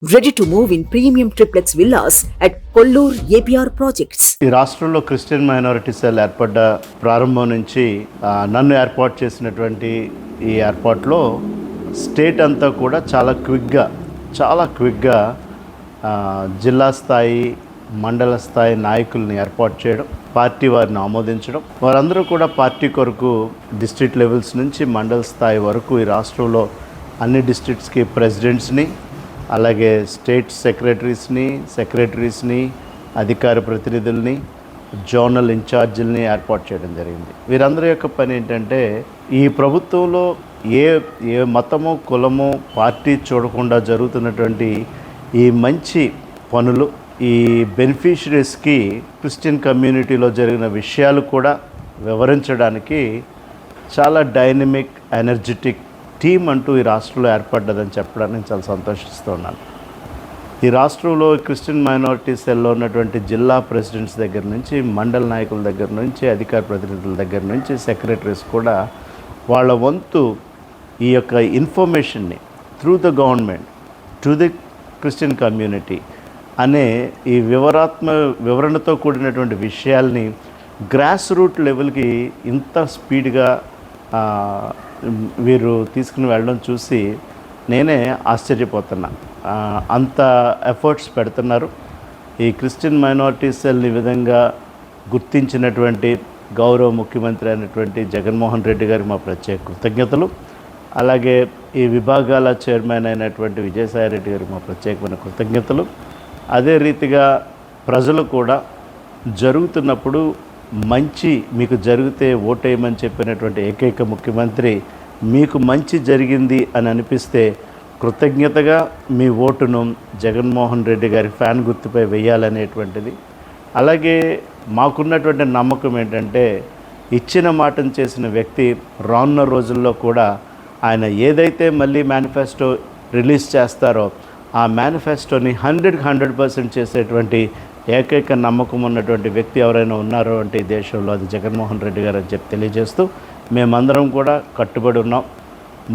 Ready to move in premium triplex villas at Kollur APR projects. ఈ రాష్ట్రంలో Christian minority cell ఏర్పడ్డ ప్రారంభం నుంచి నన్ను ఏర్పాటు చేసినటువంటి ఈ ఏర్పాట్లో స్టేట్ అంతా కూడా చాలా క్విక్గా జిల్లా స్థాయి మండల స్థాయి నాయకుల్ని ఏర్పాటు చేయడం, పార్టీ వారిని ఆమోదించడం, వారందరూ కూడా పార్టీ కొరకు డిస్ట్రిక్ట్ లెవెల్స్ నుంచి మండల స్థాయి వరకు ఈ రాష్ట్రంలో అన్ని డిస్ట్రిక్ట్స్కి ప్రెసిడెంట్స్ని, అలాగే స్టేట్ సెక్రటరీస్ని, అధికార ప్రతినిధుల్ని, జోనల్ ఇన్ఛార్జీలని ఏర్పాటు చేయడం జరిగింది. వీరందరి యొక్క పని ఏంటంటే ఈ ప్రభుత్వంలో ఏ మతము, కులము, పార్టీ చూడకుండా జరుగుతున్నటువంటి ఈ మంచి పనులు, ఈ బెనిఫిషరీస్కి క్రిస్టియన్ కమ్యూనిటీలో జరిగిన విషయాలు కూడా వివరించడానికి చాలా డైనమిక్, ఎనర్జెటిక్ టీమ్ అంటూ ఈ రాష్ట్రంలో ఏర్పడ్డదని చెప్పడానికి నేను చాలా సంతోషిస్తున్నాను. ఈ రాష్ట్రంలో క్రిస్టియన్ మైనారిటీ సెల్లో ఉన్నటువంటి జిల్లా ప్రెసిడెంట్స్ దగ్గర నుంచి, మండల నాయకుల దగ్గర నుంచి, అధికార ప్రతినిధుల దగ్గర నుంచి, సెక్రటరీస్ కూడా వాళ్ళ వంతు ఈ యొక్క ఇన్ఫర్మేషన్ని through the government to the Christian community అనే ఈ వివరణతో కూడినటువంటి విషయాల్ని గ్రాస్ రూట్ లెవెల్కి ఇంత స్పీడ్గా వీరు తీసుకుని వెళ్ళడం చూసి నేనే ఆశ్చర్యపోతున్నా. అంత ఎఫర్ట్స్ పెడుతున్నారు. ఈ క్రిస్టియన్ మైనారిటీ సెల్ని ఈ విధంగా గుర్తించినటువంటి గౌరవ ముఖ్యమంత్రి అయినటువంటి జగన్మోహన్ రెడ్డి గారికి మా ప్రత్యేక కృతజ్ఞతలు. అలాగే ఈ విభాగాల చైర్మన్ అయినటువంటి విజయసాయి రెడ్డి గారికి మా ప్రత్యేకమైన కృతజ్ఞతలు. అదే రీతిగా ప్రజలు కూడా జరుగుతున్నప్పుడు మీకు జరిగితే ఓటేయమని చెప్పినటువంటి ఏకైక ముఖ్యమంత్రి, మీకు మంచి జరిగింది అని అనిపిస్తే కృతజ్ఞతగా మీ ఓటును జగన్మోహన్ రెడ్డి గారి ఫ్యాన్ గుర్తుపై వేయాలనేటువంటిది. అలాగే మాకున్నటువంటి నమ్మకం ఏంటంటే ఇచ్చిన మాటను చేసిన వ్యక్తి రానున్న రోజుల్లో కూడా ఆయన ఏదైతే మళ్ళీ మేనిఫెస్టో రిలీజ్ చేస్తారో ఆ మేనిఫెస్టోని 100% చేసేటువంటి ఏకైక నమ్మకం ఉన్నటువంటి వ్యక్తి ఎవరైనా ఉన్నారో అంటే ఈ దేశంలో అది జగన్మోహన్ రెడ్డి గారు అని చెప్పి తెలియజేస్తూ, మేమందరం కూడా కట్టుబడి ఉన్నాం.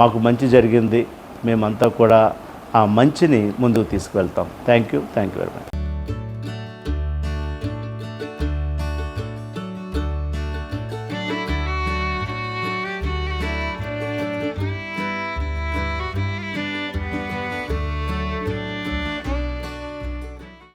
మాకు మంచి జరిగింది, మేమంతా కూడా ఆ మంచిని ముందుకు తీసుకువెళ్తాం. Thank you very much.